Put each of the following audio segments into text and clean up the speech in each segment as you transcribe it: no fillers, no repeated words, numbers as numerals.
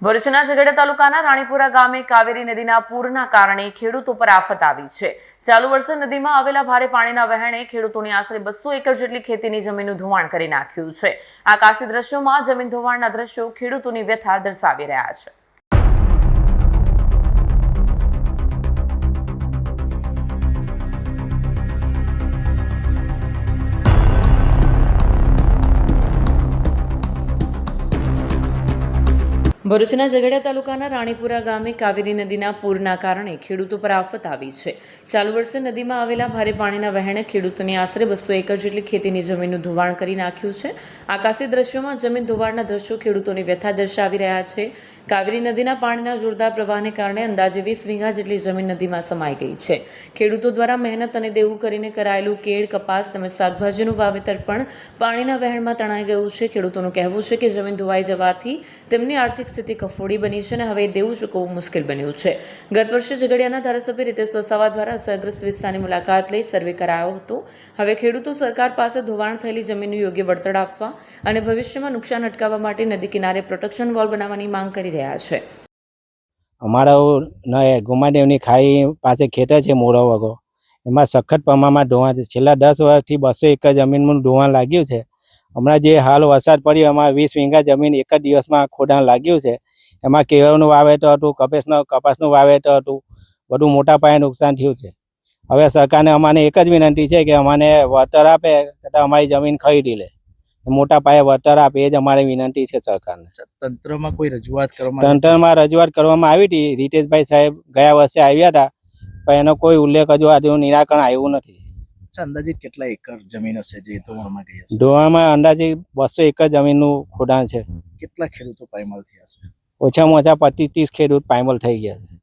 ભરૂચના ઝઘડિયા તાલુકાના રાણીપુરા ગામે કાવેરી નદીના પૂરના કારણે ખેડૂતો પર આફત આવી છે। ચાલુ વર્ષે નદીમાં આવેલા ભારે પાણીના વહેણે ખેડૂતોની આશરે 200 એકર જેટલી ખેતીની જમીનનું ધોવાણ કરી નાખ્યું છે। આકાશી દ્રશ્યોમાં જમીન ધોવાણના દ્રશ્યો ખેડૂતોની વ્યથા દર્શાવી રહ્યા છે। ભરૂચના ઝઘડિયા તાલુકાના રાણીપુરા ગામે કાવેરી નદીના પૂરના કારણે ખેડૂતો પર આફત આવી છે। ચાલુ વર્ષે નદીમાં આવેલા ભારે પાણીના વહેણે ખેડૂતોની આશરે 200 એકર જેટલી ખેતીની જમીનનું ધોવાણ કરી નાખ્યું છે। આકાશી દ્રશ્યોમાં જમીન ધોવાણના દ્રશ્યો ખેડૂતોની વ્યથા દર્શાવી રહ્યા છે। કાવેરી નદીના પાણીના જોરદાર પ્રવાહને કારણે અંદાજે 20 વીઘા જેટલી જમીન નદીમાં સમાઈ ગઈ છે। ખેડૂતો દ્વારા મહેનત અને દેવું કરીને કરાયેલું કેળ, કપાસ તેમજ શાકભાજીનું વાવેતર પણ પાણીના વહેણમાં તણાઈ ગયું છે। ખેડૂતોનું કહેવું છે કે જમીન ધોવાઈ જવાથી તેમની આર્થિક સ્થિતિ કફોડી બની છે અને હવે દેવું ચૂકવવું મુશ્કેલ બન્યું છે। ગત વર્ષે ઝઘડિયાના ધારાસભ્ય રીતેશ વસાવા દ્વારા અસરગ્રસ્ત વિસ્તારની મુલાકાત લઈ સર્વે કરાયો હતો। હવે ખેડૂતો સરકાર પાસે ધોવાણ થયેલી જમીનનું યોગ્ય વળતર આપવા અને ભવિષ્યમાં નુકસાન અટકાવવા માટે નદી કિનારે પ્રોટેક્શન વોલ બનાવવાની માંગ કરી રહ્યા છે। અમારા ગોમાદેવની ખાઈ પાસે ખેતર છે મોરો વગો, એમાં સખત પ્રમાણમાં ધોવાણ છે। છેલ્લા 10 વર્ષથી 200 એકર જમીનનું ધોવાણ લાગ્યું છે। હમણાં જે હાલ વરસાદ પડ્યો એમાં 20 વીઘા જમીન એક જ દિવસમાં ખોડાણ લાગ્યું છે। એમાં કેળનું વાવેતર હતું, કપાસનું વાવેતર હતું, બધું મોટા પાયે નુકસાન થયું છે। હવે સરકારને અમારે એક જ વિનંતી છે કે અમને વળતર આપે તથા અમારી જમીન ખરીદી લે, મોટા પાયે વળતર આપે, એ જ અમારી વિનંતી છે સરકારને। તંત્રમાં કોઈ રજૂઆત તંત્રમાં રજૂઆત કરવામાં આવી હતી। રીતેશભાઈ સાહેબ ગયા વર્ષે આવ્યા હતા, પણ એનો કોઈ ઉલ્લેખ હજુ આજુ નિરાકરણ આવ્યું નથી। અંદાજિત કેટલા એકર જમીન હશે જે ધોવાણમાં ગઈ હશે? ધોવાણમાં અંદાજે 200 એકર જમીનનું ખોદાણ છે। કેટલા ખેડૂતો પાયમાલ થયા છે? ઓછામાં ઓછા 25-30 ખેડૂત પાયમાલ થઈ ગયા છે।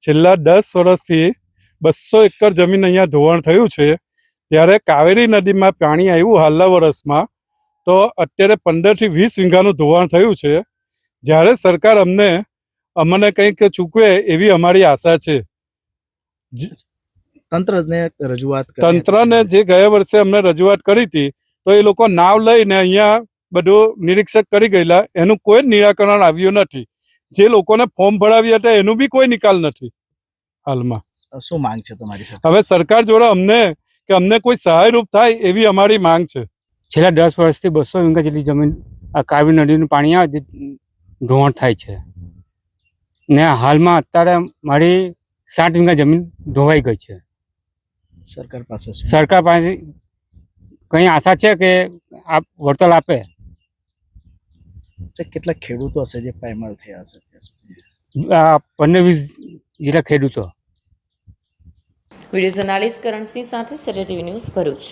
છેલ્લા 10 વર્ષથી 200 એકર જમીન અહીંયા ધોવાણ થયું છે। ત્યારે કાવેરી નદીમાં પાણી આવ્યું હાલના વર્ષમાં, તો અત્યારે 15 થી 20 વીઘાનું ધોવાણ થયું છે। જ્યારે સરકાર અમને કંઈક ચૂકવે એવી અમારી આશા છે। તંત્રને જે ગયા વર્ષે અમને રજૂઆત કરી હતી, તો એ લોકો નાવ લઈને અહીંયા બધું નિરીક્ષક કરી ગયેલા, એનું કોઈ જ નિરાકરણ આવ્યું નથી। જે લોકોને ફોર્મ ભરાવ્યા હતા એનું બી કોઈ નિકાલ નથી હાલમાં। શું માંગ છે તમારી સાથે? હવે સરકાર જોડે અમને કોઈ સહાયરૂપ થાય એવી અમારી માંગ છે। છેલ્લા 10 વર્ષથી 200 વીઘા જેટલી જમીન આ કાવેરી નદીનું પાણી આવે ધોવાણ થાય છે ને હાલમાં અત્યારે મારી 60 વીઘા જમીન ધોવાઈ ગઈ છે। સરકાર પાસે કઈ આશા છે કે આ વળતર આપે? કેટલા ખેડૂતો હશે જે પાયમાલ થયા હશે? 15-20 જેટલા ખેડૂતો। વિડીયો જર્નાલિસ્ટ કરણસિંહ સાથે સર્જા ટીવી ન્યૂઝ ભરૂચ।